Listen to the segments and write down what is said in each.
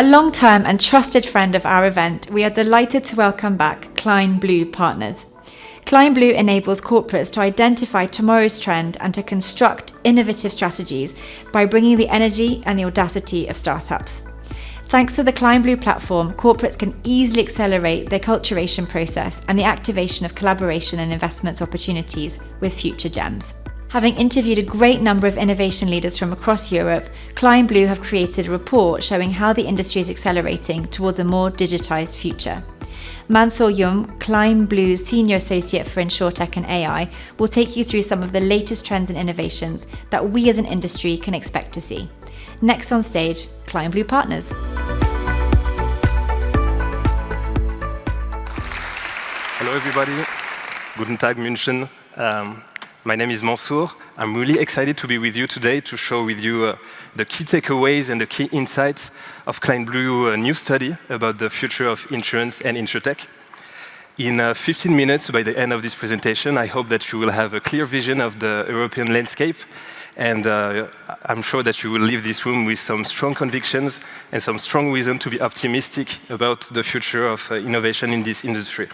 A long-term and trusted friend of our event, we are delighted to welcome back Klein Blue Partners. Klein Blue enables corporates to identify tomorrow's trend and to construct innovative strategies by bringing the energy and the audacity of startups. Thanks to the Klein Blue platform, corporates can easily accelerate their culturation process and the activation of collaboration and investments opportunities with future gems. Having interviewed a great number of innovation leaders from across Europe, Klein Blue have created a report showing how the industry is accelerating towards a more digitized future. Mansour Yum, Klein Blue's Senior Associate for InsurTech and AI, will take you through some of the latest trends and innovations that we as an industry can expect to see. Next on stage, Klein Blue Partners. Hello everybody, Guten Tag München. My name is Mansour. I'm really excited to be with you today to show with you the key takeaways and the key insights of Klein Blue new study about the future of insurance and InsurTech. In 15 minutes, by the end of this presentation, I hope that you will have a clear vision of the European landscape, and I'm sure that you will leave this room with some strong convictions and some strong reason to be optimistic about the future of innovation in this industry.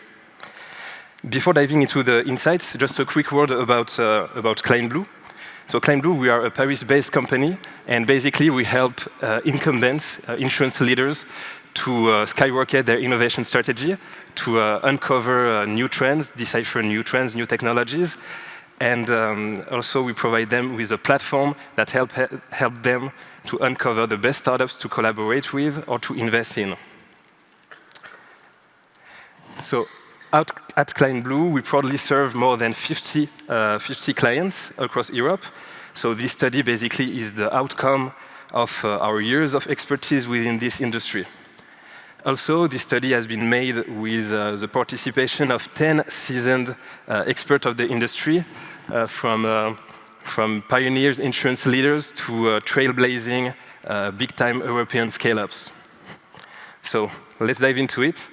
Before diving into the insights, just a quick word about Klein Blue. So Klein Blue, we are a Paris-based company, and basically we help incumbents, insurance leaders, to skyrocket their innovation strategy, to uncover new trends, decipher new trends, new technologies, and also we provide them with a platform that help them to uncover the best startups to collaborate with or to invest in. So, at Klein Blue, we proudly serve more than 50 clients across Europe. So this study basically is the outcome of our years of expertise within this industry. Also, this study has been made with the participation of 10 seasoned experts of the industry, from pioneers, insurance leaders, to trailblazing, big-time European scale-ups. So let's dive into it.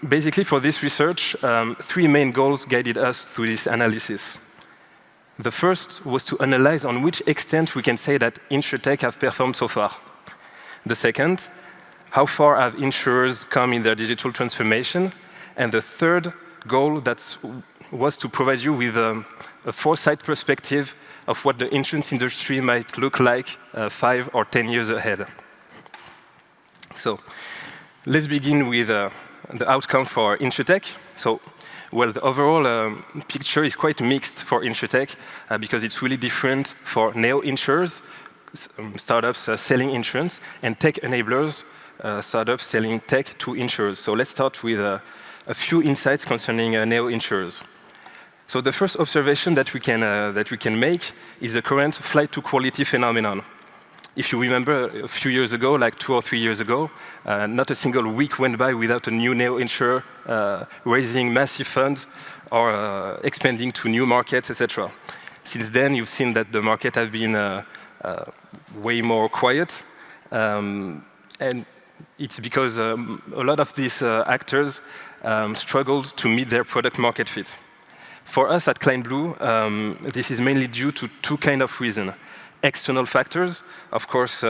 Basically, for this research, three main goals guided us through this analysis. The first was to analyze on which extent we can say that InsurTech have performed so far. The second, how far have insurers come in their digital transformation? And the third goal was to provide you with a foresight perspective of what the insurance industry might look like 5 or 10 years ahead. So let's begin with the outcome for InsurTech. So, well, the overall picture is quite mixed for InsurTech because it's really different for neo-insurers, startups selling insurance, and tech enablers, startups selling tech to insurers. So let's start with a few insights concerning neo-insurers. So the first observation that we can make is the current flight to quality phenomenon. If you remember, a few years ago, like 2 or 3 years ago, not a single week went by without a new neo-insurer raising massive funds or expanding to new markets, etc. Since then, you've seen that the market has been way more quiet, and it's because a lot of these actors struggled to meet their product market fit. For us at Klein Blue, this is mainly due to two kinds of reasons. External factors, of course,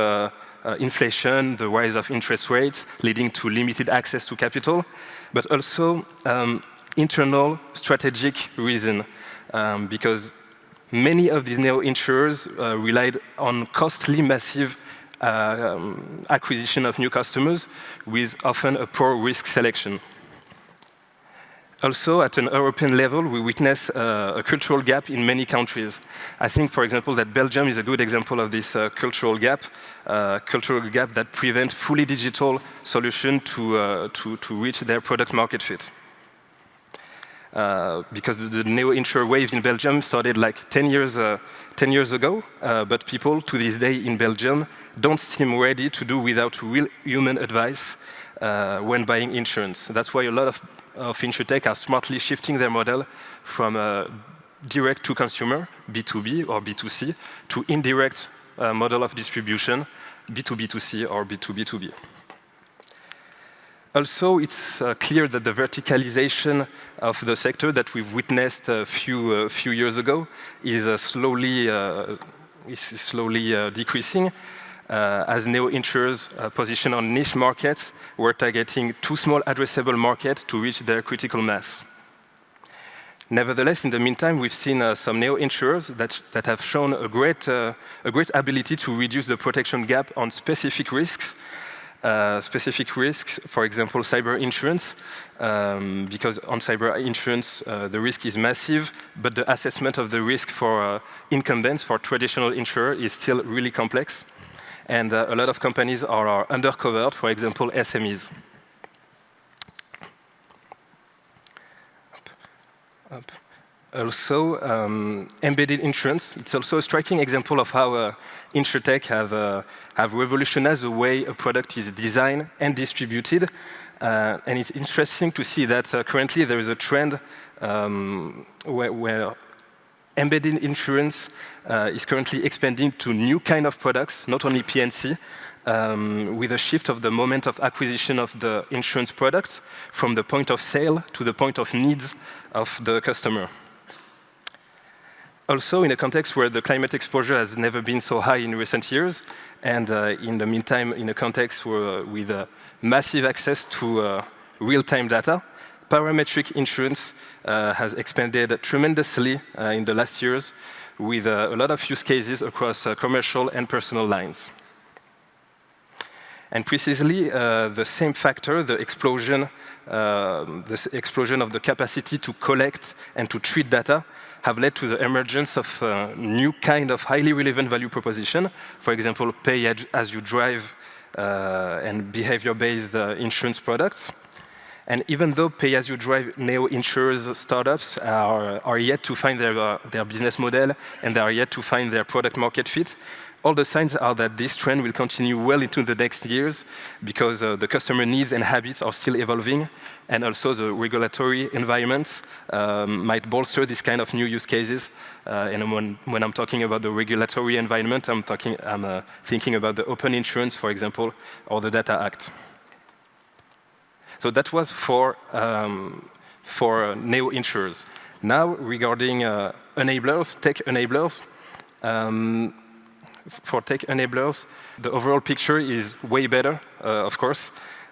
inflation, the rise of interest rates, leading to limited access to capital, but also internal strategic reason, because many of these neo-insurers relied on costly, massive acquisition of new customers with often a poor risk selection. Also, at an European level, we witness a cultural gap in many countries. I think, for example, that Belgium is a good example of this cultural gap that prevents fully digital solution to reach their product market fit. Because the neo-insurer wave in Belgium started like 10 years ago, but people to this day in Belgium don't seem ready to do without real human advice when buying insurance. That's why a lot of InsurTech are smartly shifting their model from direct to consumer, B2B or B2C, to indirect model of distribution, B2B2C or B2B2B. Also, it's clear that the verticalization of the sector that we've witnessed a few years ago is slowly decreasing. as neo-insurers position on niche markets, we're targeting too small addressable markets to reach their critical mass. Nevertheless, in the meantime, we've seen some neo-insurers that have shown a great ability to reduce the protection gap on specific risks, for example, cyber insurance, because on cyber insurance, the risk is massive, but the assessment of the risk for incumbents, for traditional insurer, is still really complex. And a lot of companies are undercovered, for example, SMEs. Also, embedded insurance. It's also a striking example of how insurtech have revolutionized the way a product is designed and distributed. And it's interesting to see that currently there is a trend where embedded insurance is currently expanding to new kind of products, not only P&C, with a shift of the moment of acquisition of the insurance product from the point of sale to the point of needs of the customer. Also, in a context where the climate exposure has never been so high in recent years, and in the meantime, in a context with massive access to real-time data, parametric insurance has expanded tremendously in the last years with a lot of use cases across commercial and personal lines. And precisely the same factor, the explosion of the capacity to collect and to treat data, have led to the emergence of a new kind of highly relevant value proposition. For example, pay-as-you-drive and behavior-based insurance products. And even though pay-as-you-drive neo-insurers startups are yet to find their business model and they are yet to find their product market fit, all the signs are that this trend will continue well into the next years because the customer needs and habits are still evolving, and also the regulatory environment might bolster this kind of new use cases. And when I'm talking about the regulatory environment, I'm thinking about the Open Insurance, for example, or the Data Act. So that was for neo-insurers. Now, regarding enablers, tech enablers, for tech enablers, the overall picture is way better, of course.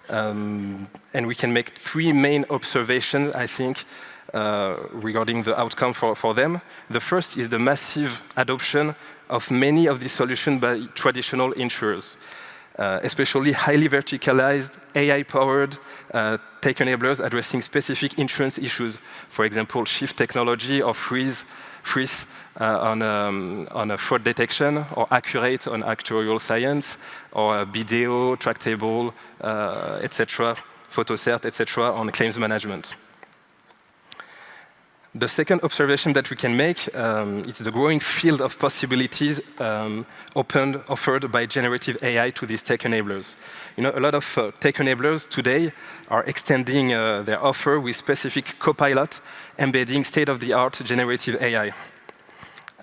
And we can make three main observations, I think, regarding the outcome for them. The first is the massive adoption of many of these solutions by traditional insurers, especially highly verticalized, AI-powered tech enablers addressing specific insurance issues. For example, Shift technology or Freeze on a fraud detection, or Accurate on actuarial science, or BDO, Tractable, etc., PhotoCert, etc., on claims management. The second observation that we can make is the growing field of possibilities offered by generative AI to these tech enablers. You know, a lot of tech enablers today are extending their offer with specific copilot embedding state-of-the-art generative AI.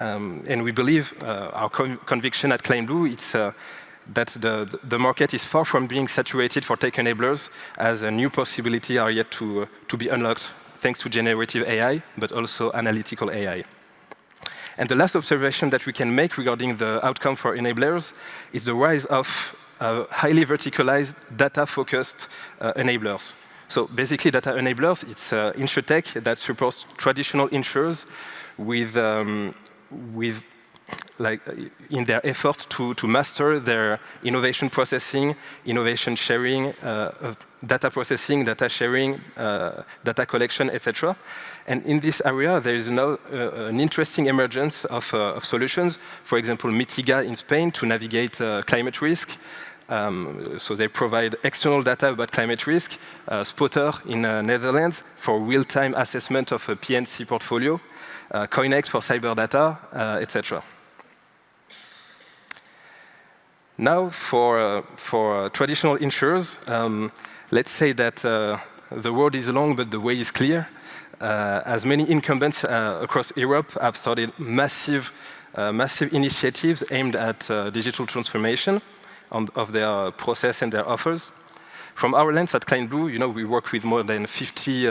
And we believe, our conviction at Klein it's that the market is far from being saturated for tech enablers, as a new possibility are yet to be unlocked thanks to generative AI, but also analytical AI. And the last observation that we can make regarding the outcome for enablers is the rise of highly verticalized, data-focused enablers. So basically, data enablers, it's insurtech that supports traditional insurers with like in their effort to master their innovation processing, innovation sharing, data processing, data sharing, data collection, etc. And in this area, there is now an interesting emergence of solutions. For example, Mitiga in Spain to navigate climate risk. So they provide external data about climate risk. Spotter in Netherlands for real-time assessment of a P&C portfolio. Coinex for cyber data, etc. Now, for traditional insurers, let's say that the road is long, but the way is clear. As many incumbents across Europe have started massive initiatives aimed at digital transformation of their process and their offers. From our lens at Klein, you know, we work with more than 50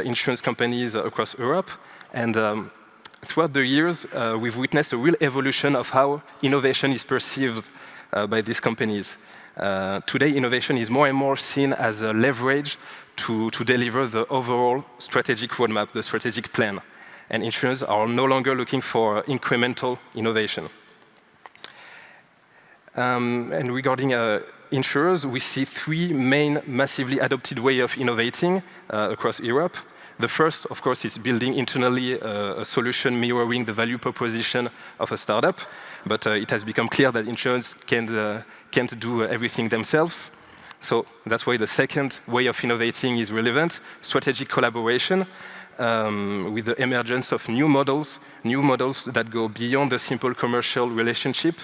insurance companies across Europe, and throughout the years, we've witnessed a real evolution of how innovation is perceived by these companies. Today, innovation is more and more seen as a leverage to deliver the overall strategic roadmap, the strategic plan. And insurers are no longer looking for incremental innovation. And regarding insurers, we see three main massively adopted ways of innovating across Europe. The first, of course, is building internally a solution mirroring the value proposition of a startup. But it has become clear that insurers can't do everything themselves. So that's why the second way of innovating is relevant, strategic collaboration, with the emergence of new models that go beyond the simple commercial relationship.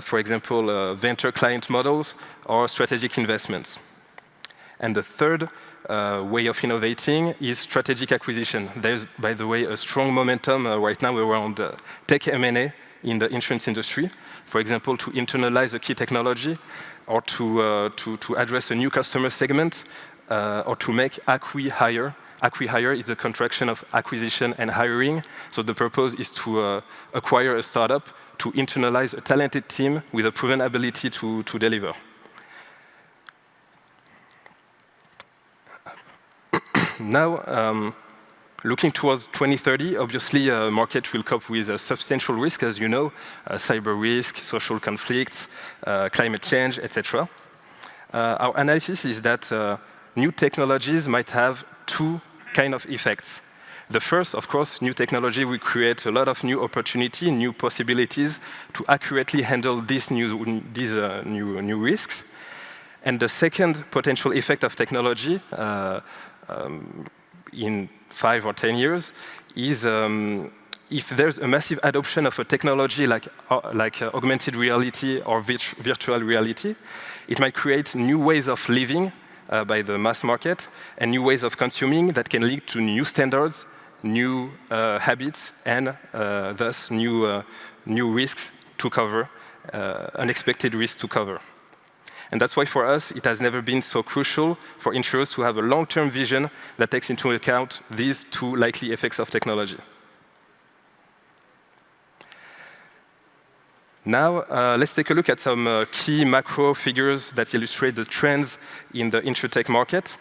For example, venture client models or strategic investments. And the third way of innovating is strategic acquisition. There's, by the way, a strong momentum right now around tech M&A in the insurance industry. For example, to internalize a key technology, or to address a new customer segment, or to make acqui-hire. Acqui-hire is a contraction of acquisition and hiring. So the purpose is to acquire a startup, to internalize a talented team with a proven ability to deliver. Now, looking towards 2030, obviously, market will cope with a substantial risk, as you know, cyber risk, social conflicts, climate change, etc. Our analysis is that new technologies might have two kinds of effects. The first, of course, new technology will create a lot of new opportunity, new possibilities to accurately handle these new risks. And the second potential effect of technology in 5 or 10 years is if there's a massive adoption of a technology like augmented reality or virtual reality, it might create new ways of living by the mass market and new ways of consuming that can lead to new standards, new habits, and thus new risks to cover, unexpected risks to cover. And that's why for us, it has never been so crucial for insurers to have a long-term vision that takes into account these two likely effects of technology. Now, let's take a look at some key macro figures that illustrate the trends in the insurtech market.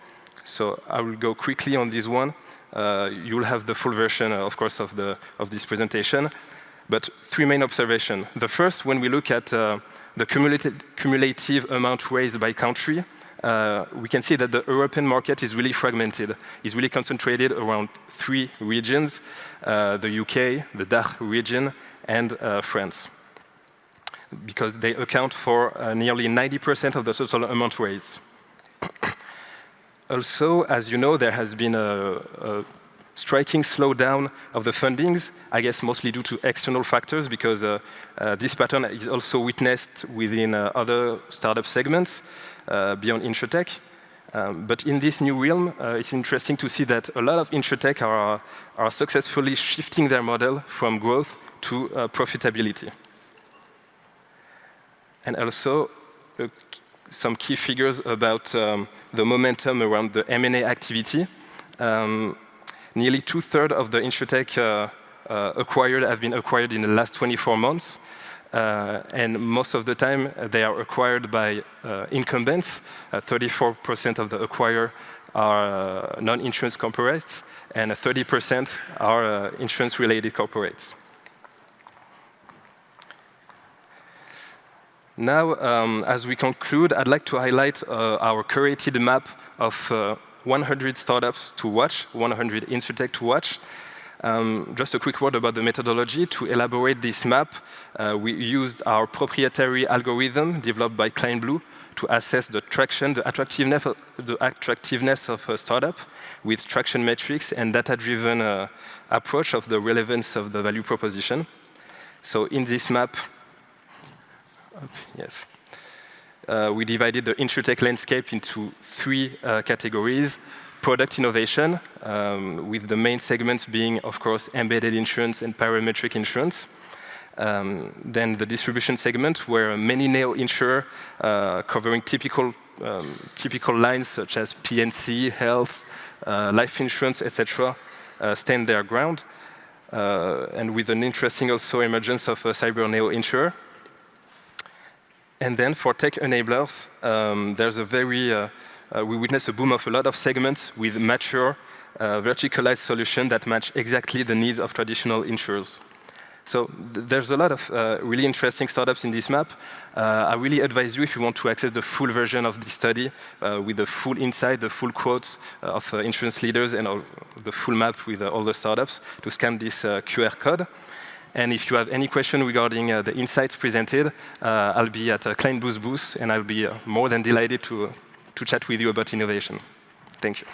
So I will go quickly on this one. You will have the full version, of course, of this presentation. But three main observations. The first, when we look at the cumulative amount raised by country, we can see that the European market is really fragmented. It's really concentrated around 3 regions, the UK, the DACH region, and France, because they account for nearly 90% of the total amount raised. Also, as you know, there has been a striking slowdown of the fundings, I guess mostly due to external factors, because this pattern is also witnessed within other startup segments beyond insurtech. But in this new realm, it's interesting to see that a lot of insurtech are successfully shifting their model from growth to profitability. And also, some key figures about the momentum around the M&A activity. Nearly 2/3 of the insurtech acquired have been acquired in the last 24 months. And most of the time, they are acquired by incumbents. 34% of the acquired are non-insurance corporates, and 30% are insurance-related corporates. Now, as we conclude, I'd like to highlight our curated map of 100 startups to watch, 100 insurtech to watch. Just a quick word about the methodology. To elaborate this map, we used our proprietary algorithm developed by Klein to assess the traction, the attractiveness of a startup with traction metrics and data-driven approach of the relevance of the value proposition. So in this map, yes. We divided the insurtech landscape into 3 categories. Product innovation, with the main segments being, of course, embedded insurance and parametric insurance. Then the distribution segment, where many neo-insurers covering typical lines such as P&C, health, life insurance, etc., stand their ground. And with an interesting also emergence of a cyber neo-insurer. And then for tech enablers, there's a we witness a boom of a lot of segments with mature, verticalized solutions that match exactly the needs of traditional insurers. So there's a lot of really interesting startups in this map. I really advise you, if you want to access the full version of this study with the full insight, the full quotes of insurance leaders and the full map with all the startups, to scan this QR code. And if you have any question regarding the insights presented, I'll be at Klein booth, and I'll be more than delighted to chat with you about innovation. Thank you.